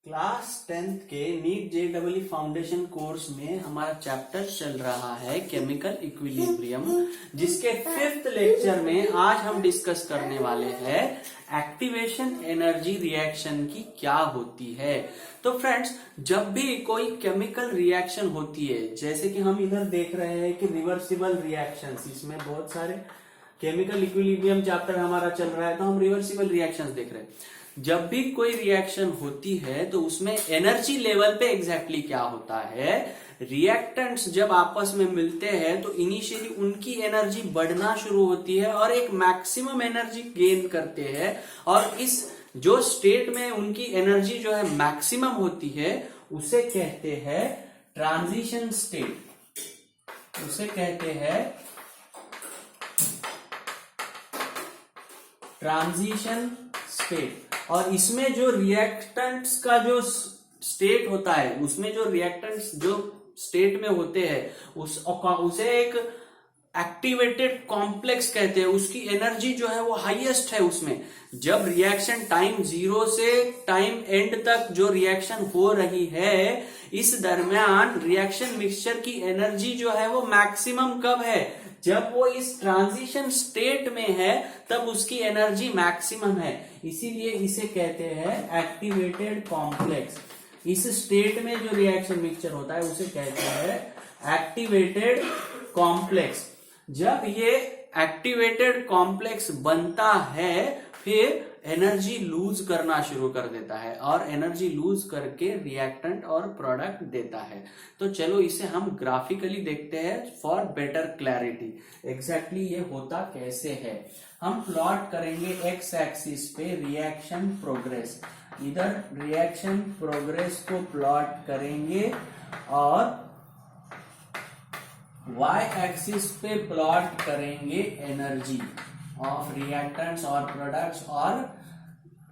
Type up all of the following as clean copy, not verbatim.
Class 10th के NEET JEE foundation course में हमारा चैप्टर चल रहा है केमिकल इक्विलिब्रियम, जिसके 5th लेक्चर में आज हम डिस्कस करने वाले हैं एक्टिवेशन एनर्जी रिएक्शन की क्या होती है। तो फ्रेंड्स, जब भी कोई केमिकल रिएक्शन होती है, जैसे कि हम इधर देख रहे हैं कि रिवर्सिबल रिएक्शंस, इसमें बहुत सारे केमिकल इक्विलिब्रियम चैप्टर हमारा चल रहा है, तो हम रिवर्सिबल रिएक्शंस देख रहे हैं। जब भी कोई रिएक्शन होती है तो उसमें एनर्जी लेवल पे एग्जैक्टली क्या होता है, रिएक्टेंट्स जब आपस में मिलते हैं तो इनिशियली उनकी एनर्जी बढ़ना शुरू होती है और एक मैक्सिमम एनर्जी गेन करते हैं, और इस जो स्टेट में उनकी एनर्जी जो है मैक्सिमम होती है उसे कहते हैं ट्रांजिशन स्टेट, उसे कहते हैं ट्रांजिशन स्टेट। और इसमें जो रिएक्टेंट्स का जो स्टेट होता है, उसमें जो रिएक्टेंट्स जो स्टेट में होते हैं उसे एक एक्टिवेटेड कॉम्प्लेक्स कहते हैं। उसकी एनर्जी जो है वो हाईएस्ट है उसमें। जब रिएक्शन टाइम 0 से टाइम एंड तक जो रिएक्शन हो रही है, इस दरमियान रिएक्शन मिक्सचर की एनर्जी जो है वो मैक्सिमम कब है, जब वो इस ट्रांजिशन स्टेट में है, तब उसकी एनर्जी मैक्सिमम है। इसीलिए इसे कहते हैं एक्टिवेटेड कॉम्प्लेक्स। इस स्टेट में जो रिएक्शन मिक्सचर होता है उसे कहते हैं एक्टिवेटेड कॉम्प्लेक्स। जब ये एक्टिवेटेड कॉम्प्लेक्स बनता है, फिर एनर्जी लूज करना शुरू कर देता है और एनर्जी लूज करके रिएक्टेंट और प्रोडक्ट देता है। तो चलो इसे हम ग्राफिकली देखते हैं फॉर बेटर क्लैरिटी। एग्जैक्टली ये होता कैसे है, हम प्लॉट करेंगे एक्स एक्सिस पे रिएक्शन प्रोग्रेस, इधर रिएक्शन प्रोग्रेस को प्लॉट करेंगे और वाई एक्सिस पे प्लॉट करेंगे एनर्जी ऑफ रिएक्टेंट्स और प्रोडक्ट्स और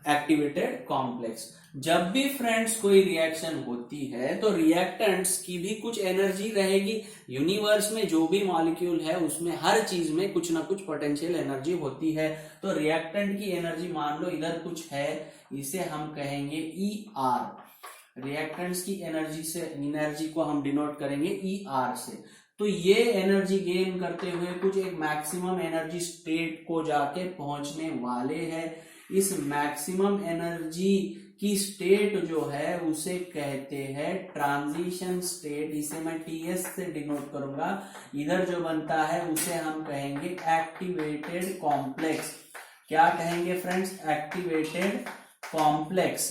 एक्टिवेटेड कॉम्प्लेक्स। जब भी फ्रेंड्स कोई रिएक्शन होती है तो रिएक्टेंट्स की भी कुछ एनर्जी रहेगी। यूनिवर्स में जो भी मॉलिक्यूल है उसमें हर चीज में कुछ ना कुछ पोटेंशियल एनर्जी होती है। तो रिएक्टेंट की एनर्जी मान लो इधर कुछ है, इसे हम कहेंगे ER। रिएक्टेंट्स की एनर्जी को हम डिनोट करेंगे ER से। तो ये एनर्जी गेन करते हुए कुछ एक मैक्सिमम एनर्जी स्टेट को जाके पहुंचने वाले हैं। इस मैक्सिमम एनर्जी की स्टेट जो है उसे कहते हैं ट्रांजिशन स्टेट। इसे मैं TS से डिनोट करूंगा। इधर जो बनता है उसे हम कहेंगे एक्टिवेटेड कॉम्प्लेक्स। क्या कहेंगे फ्रेंड्स? Activated complex.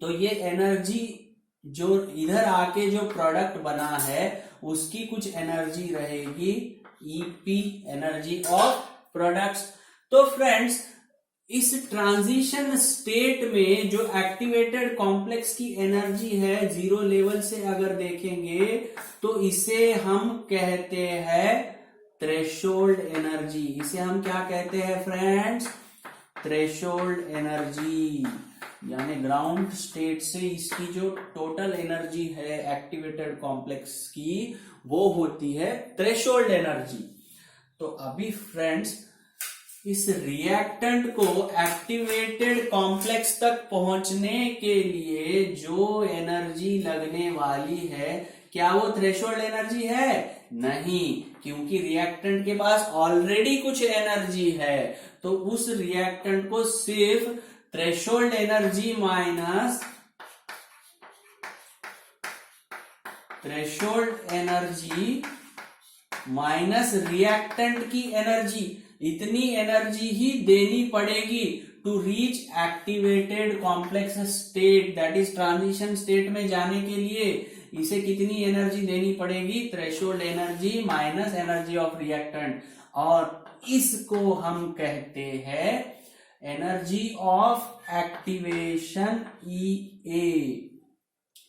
तो ये एनर्जी जो इधर आके जो प्रोडक्ट बना है उसकी कुछ एनर्जी रहेगी EP, एनर्जी ऑफ प्रोडक्ट्स। तो फ्रेंड्स, इस ट्रांजिशन स्टेट में जो एक्टिवेटेड कॉम्प्लेक्स की एनर्जी है 0 लेवल से अगर देखेंगे तो इसे हम कहते हैं थ्रेशोल्ड एनर्जी। इसे हम क्या कहते हैं फ्रेंड्स? Threshold energy. यानी ग्राउंड स्टेट से इसकी जो टोटल एनर्जी है एक्टिवेटेड कॉम्प्लेक्स की, वो होती है थ्रेशोल्ड एनर्जी। तो अभी फ्रेंड्स, इस रिएक्टेंट को एक्टिवेटेड कॉम्प्लेक्स तक पहुंचने के लिए जो एनर्जी लगने वाली है, क्या वो थ्रेशोल्ड एनर्जी है? नहीं, क्योंकि रिएक्टेंट के पास ऑलरेडी कुछ एनर्जी है। तो उस रिएक्टेंट को सिर्फ थ्रेशोल्ड एनर्जी माइनस रिएक्टेंट की एनर्जी, इतनी एनर्जी ही देनी पड़ेगी to reach activated complex state, that is transition state में जाने के लिए इसे कितनी एनर्जी देनी पड़ेगी? Threshold energy minus energy of reactant. और इसको हम कहते हैं एनर्जी ऑफ एक्टिवेशन EA।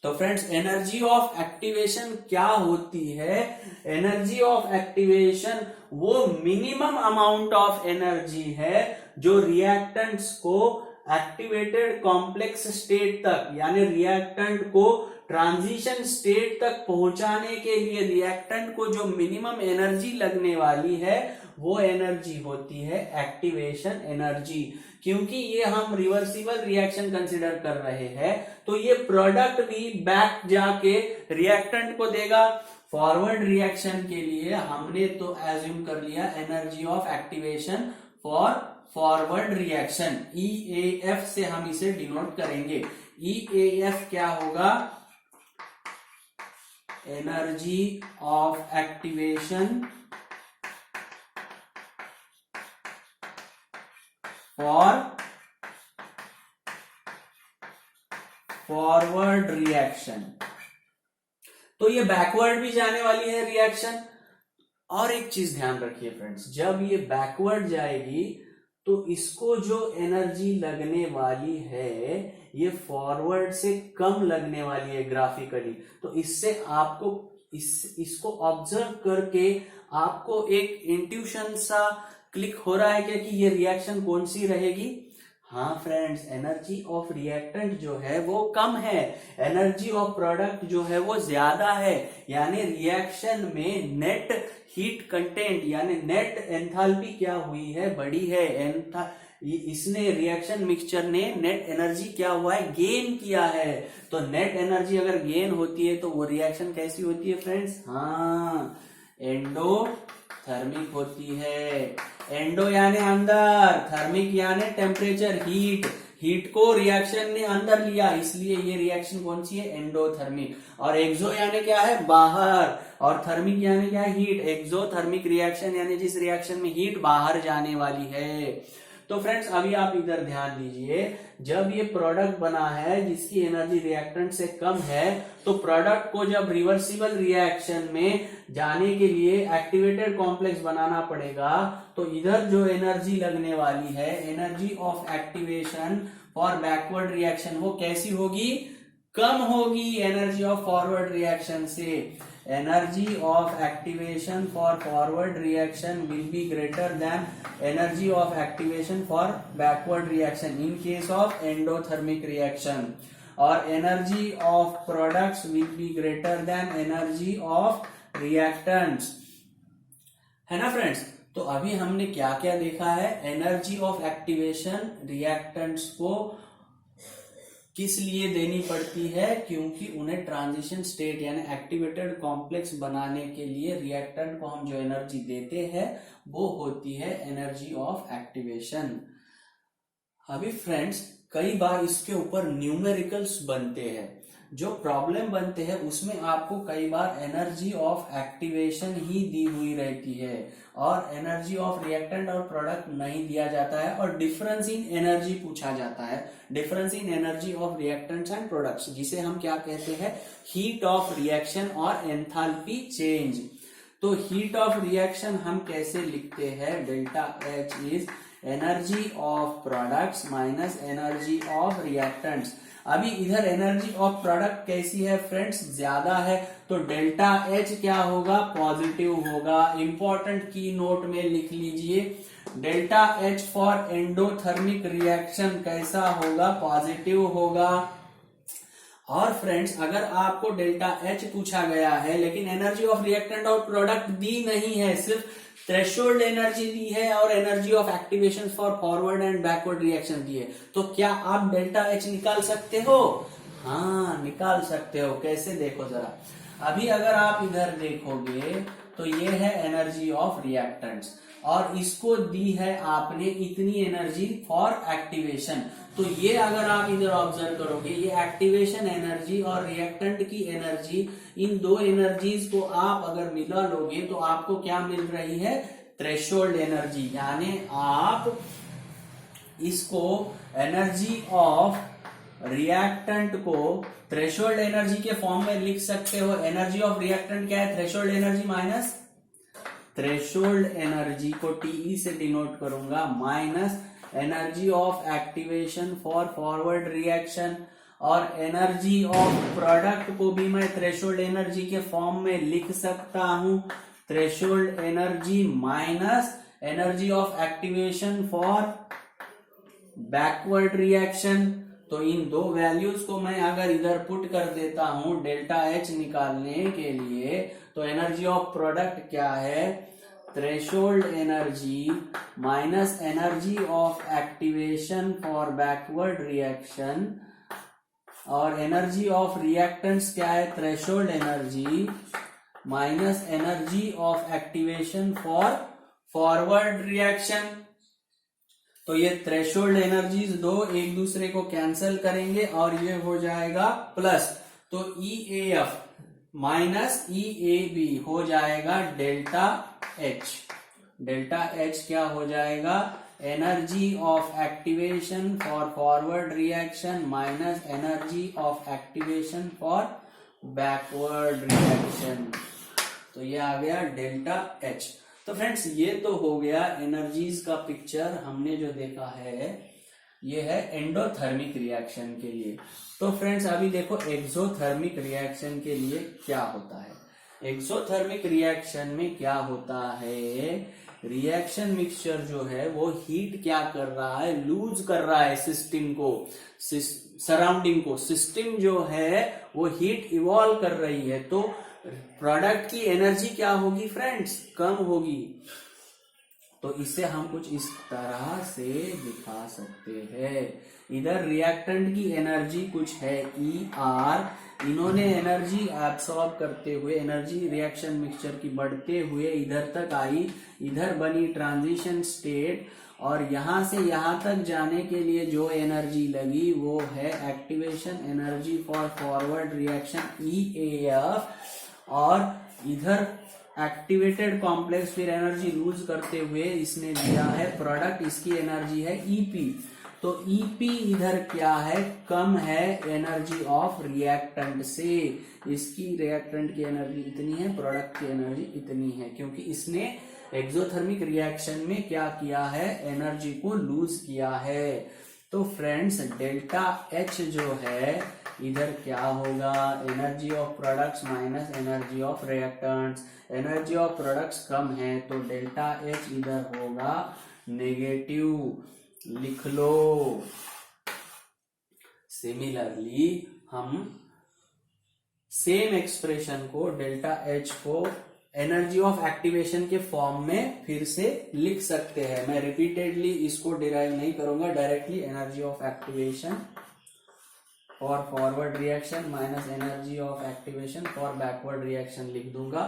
तो फ्रेंड्स, एनर्जी ऑफ एक्टिवेशन क्या होती है? एनर्जी ऑफ एक्टिवेशन वो मिनिमम अमाउंट ऑफ एनर्जी है जो रिएक्टेंट्स को एक्टिवेटेड कॉम्प्लेक्स स्टेट तक, यानी रिएक्टेंट को ट्रांजिशन स्टेट तक पहुंचाने के लिए रिएक्टेंट को जो मिनिमम एनर्जी लगने वाली है वो एनर्जी होती है एक्टिवेशन एनर्जी। क्योंकि ये हम रिवर्सिबल रिएक्शन कंसिडर कर रहे हैं तो ये प्रोडक्ट भी बैक जाके रिएक्टेंट को देगा। फॉरवर्ड रिएक्शन के लिए हमने तो एज्यूम कर लिया energy of activation for forward reaction, EAF से हम इसे डिनोट करेंगे। EAF क्या होगा? Energy of activation for forward reaction. तो ये बैकवर्ड भी जाने वाली है रिएक्शन। और एक चीज ध्यान रखिए फ्रेंड्स, जब ये बैकवर्ड जाएगी तो इसको जो एनर्जी लगने वाली है ये फॉरवर्ड से कम लगने वाली है ग्राफिकली। तो इससे आपको इसको ऑब्जर्व करके आपको एक इंट्यूशन सा क्लिक हो रहा है क्या कि ये रिएक्शन कौन सी रहेगी? हाँ फ्रेंड्स, एनर्जी ऑफ रिएक्टेंट जो है वो कम है, एनर्जी ऑफ प्रोडक्ट जो है वो ज्यादा है। यानी रिएक्शन में नेट हीट कंटेंट यानी नेट एंथैल्पी क्या हुई है? बढ़ी है। इसने रिएक्शन मिक्सचर ने नेट एनर्जी क्या हुआ है? गेन किया है। तो नेट एनर्जी अगर गेन होती है तो वो रिएक्शन कैसी होती है फ्रेंड्स? हाँ, एंडोथर्मिक होती है। एंडो यानी अंदर, थर्मिक यानी टेम्परेचर, हीट को रिएक्शन ने अंदर लिया, इसलिए ये रिएक्शन कौन सी है? एंडोथर्मिक। और एक्सो यानी क्या है? बाहर। और थर्मिक यानी क्या है? हीट। एक्सोथर्मिक रिएक्शन यानी जिस रिएक्शन में हीट बाहर जाने वाली है। तो फ्रेंड्स अभी आप इधर ध्यान दीजिए, जब ये प्रोडक्ट बना है जिसकी एनर्जी रिएक्टेंट से कम है तो प्रोडक्ट को जब रिवर्सिबल रिएक्शन में जाने के लिए एक्टिवेटेड कॉम्प्लेक्स बनाना पड़ेगा तो इधर जो एनर्जी लगने वाली है, energy of activation for backward reaction, वो कैसी होगी? कम होगी एनर्जी ऑफ फॉरवर्ड रिएक्शन से। Energy of activation for forward reaction will be greater than energy of activation for backward reaction in case of endothermic reaction. और energy of products will be greater than energy of reactants, है ना friends? तो अभी हमने क्या क्या देखा है? एनर्जी ऑफ एक्टिवेशन रिएक्टेंट्स को किस लिए देनी पड़ती है? क्योंकि उन्हें ट्रांजिशन स्टेट यानी एक्टिवेटेड कॉम्प्लेक्स बनाने के लिए रिएक्टेंट को हम जो एनर्जी देते हैं वो होती है एनर्जी ऑफ एक्टिवेशन। अभी फ्रेंड्स कई बार इसके ऊपर न्यूमेरिकल्स बनते हैं, जो प्रॉब्लम बनते हैं उसमें आपको कई बार एनर्जी ऑफ एक्टिवेशन ही दी हुई रहती है और एनर्जी ऑफ रिएक्टेंट और प्रोडक्ट नहीं दिया जाता है और डिफरेंस इन एनर्जी पूछा जाता है, difference in energy of reactants and products, जिसे हम क्या कहते हैं? हीट ऑफ रिएक्शन और एंथैल्पी चेंज। तो हीट ऑफ रिएक्शन हम कैसे लिखते हैं? Delta H is energy of products minus energy of reactants. अभी इधर एनर्जी ऑफ प्रोडक्ट कैसी है फ्रेंड्स? ज्यादा है, तो डेल्टा H क्या होगा? पॉजिटिव होगा। इंपॉर्टेंट की नोट में लिख लीजिए, delta H for endothermic reaction कैसा होगा? पॉजिटिव होगा। और फ्रेंड्स अगर आपको डेल्टा H पूछा गया है लेकिन एनर्जी ऑफ रिएक्टेंट और प्रोडक्ट दी नहीं है, सिर्फ थ्रेशोल्ड एनर्जी दी है और energy of activation for forward and backward reaction दी है, तो क्या आप डेल्टा H निकाल सकते हो? हाँ, निकाल सकते हो। कैसे? देखो जरा, अभी अगर आप इधर देखोगे तो ये है एनर्जी ऑफ रिएक्टेंट्स और इसको दी है आपने इतनी एनर्जी फॉर एक्टिवेशन। तो ये अगर आप इधर ऑब्जर्व करोगे, ये एक्टिवेशन एनर्जी और रिएक्टेंट की एनर्जी, इन दो एनर्जीज को आप अगर मिला लोगे तो आपको क्या मिल रही है? Threshold energy. यानी आप इसको एनर्जी ऑफ रिएक्टेंट को थ्रेशोल्ड एनर्जी के फॉर्म में लिख सकते हो। एनर्जी ऑफ रिएक्टेंट क्या है? Threshold energy minus threshold energy को TE से डिनोट करूंगा minus energy of activation for forward reaction, और एनर्जी ऑफ प्रोडक्ट को भी मैं थ्रेशोल्ड एनर्जी के फॉर्म में लिख सकता हूं, threshold energy minus energy of activation for backward reaction. तो इन दो वैल्यूज को मैं अगर इधर पुट कर देता हूं डेल्टा H निकालने के लिए, तो एनर्जी ऑफ प्रोडक्ट क्या है? threshold energy minus energy of activation for backward reaction, और एनर्जी ऑफ रिएक्टेंट्स क्या है, threshold energy minus energy of activation for forward reaction. तो ये थ्रेशोल्ड एनर्जीज दो एक दूसरे को कैंसिल करेंगे और ये हो जाएगा प्लस, तो EAF माइनस EAB हो जाएगा डेल्टा H। डेल्टा H क्या हो जाएगा, energy of activation for forward reaction minus energy of activation for backward reaction. तो ये आ गया डेल्टा H। तो फ्रेंड्स ये तो हो गया एनर्जीज का पिक्चर। हमने जो देखा है ये है एंडोथर्मिक रिएक्शन के लिए। तो फ्रेंड्स अभी देखो एक्सोथर्मिक रिएक्शन के लिए क्या होता है। एक्सोथर्मिक रिएक्शन में क्या होता है, रिएक्शन मिक्सचर जो है वो हीट क्या कर रहा है, लूज कर रहा है सिस्टम को, सराउंडिंग को। सिस्टम जो है वो हीट इवॉल्व कर रही है, तो प्रोडक्ट की एनर्जी क्या होगी फ्रेंड्स, कम होगी। तो इसे हम कुछ इस तरह से दिखा सकते हैं। इधर रिएक्टेंट की एनर्जी कुछ है ER, इन्होंने एनर्जी एब्सॉर्ब करते हुए, एनर्जी रिएक्शन मिक्सचर की बढ़ते हुए इधर तक आई, इधर बनी ट्रांजिशन स्टेट, और यहां से यहां तक जाने के लिए जो एनर्जी लगी वो है activation energy for forward reaction EAF, और इधर एक्टिवेटेड कॉम्प्लेक्स फिर एनर्जी लूज करते हुए इसने दिया है प्रोडक्ट, इसकी एनर्जी है EP। तो EP इधर क्या है, कम है एनर्जी ऑफ रिएक्टेंट से। इसकी रिएक्टेंट की एनर्जी इतनी है, प्रोडक्ट की एनर्जी इतनी है, क्योंकि इसने एक्सोथर्मिक रिएक्शन में क्या किया है, एनर्जी को लूज किया है। तो फ्रेंड्स डेल्टा H जो है इधर क्या होगा, energy of products minus energy of reactants. Energy of products कम है तो डेल्टा H इधर होगा नेगेटिव, लिख लो। सिमिलरली हम सेम एक्सप्रेशन को डेल्टा H को एनर्जी ऑफ एक्टिवेशन के फॉर्म में फिर से लिख सकते हैं। मैं रिपीटेडली इसको डिराइव नहीं करूंगा, directly energy of activation for forward reaction minus energy of activation for backward reaction लिख दूंगा।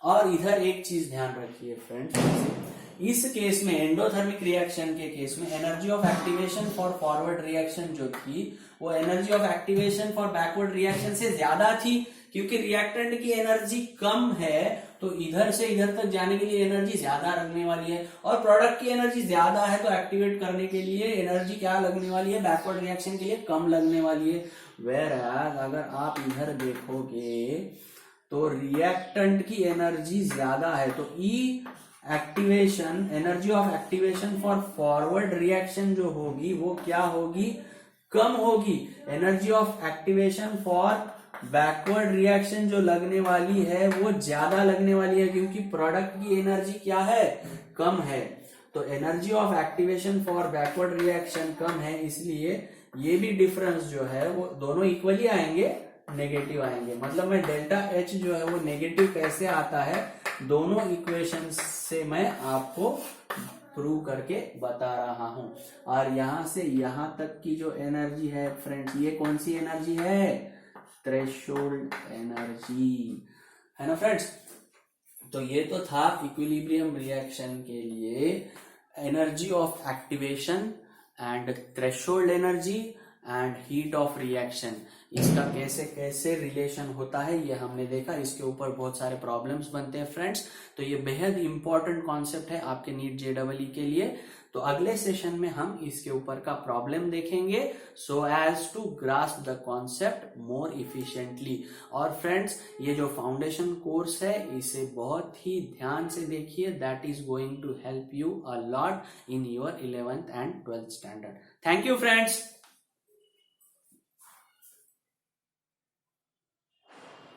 और इधर एक चीज ध्यान रखिए फ्रेंड्स, इस केस में एंडोथर्मिक रिएक्शन के केस में energy of activation for forward reaction जो थी वो energy of activation for backward reaction से ज्यादा थी, क्योंकि रिएक्टेंट की एनर्जी कम है तो इधर से इधर तक जाने के लिए एनर्जी ज्यादा लगने वाली है, और प्रोडक्ट की एनर्जी ज्यादा है तो एक्टिवेट करने के लिए एनर्जी क्या लगने वाली है, बैकवर्ड रिएक्शन के लिए कम लगने वाली है। वेयरएज अगर आप इधर देखोगे तो रिएक्टेंट की एनर्जी ज्यादा है, तो activation, energy of activation for forward reaction जो होगी वो क्या होगी, कम होगी। Energy of activation for backward reaction जो लगने वाली है वो ज्यादा लगने वाली है, क्योंकि प्रोडक्ट की एनर्जी क्या है, कम है। तो energy of activation for backward reaction कम है, इसलिए ये भी डिफरेंस जो है वो दोनों इक्वली आएंगे, नेगेटिव आएंगे। मतलब मैं डेल्टा H जो है वो नेगेटिव कैसे आता है, दोनों इक्वेशन से मैं आपको प्रूव करके बता रहा हूं। और यहां से यहां तक की जो एनर्जी है फ्रेंड्स, ये कौन सी एनर्जी है, थ्रेशोल्ड एनर्जी है ना फ्रेंड्स। तो ये तो था इक्विलिब्रियम रिएक्शन के लिए energy of activation and threshold energy and heat of reaction, इसका कैसे कैसे रिलेशन होता है ये हमने देखा। इसके ऊपर बहुत सारे प्रॉब्लम्स बनते हैं फ्रेंड्स, तो ये बेहद इंपॉर्टेंट कॉन्सेप्ट है आपके नीट JEE के लिए। तो अगले सेशन में हम इसके ऊपर का प्रॉब्लम देखेंगे, so as to grasp the concept more efficiently. और फ्रेंड्स ये जो फाउंडेशन कोर्स है इसे बहुत ही ध्यान से देखिए, that is going to help you a lot in your 11th and 12th standard. Thank you friends.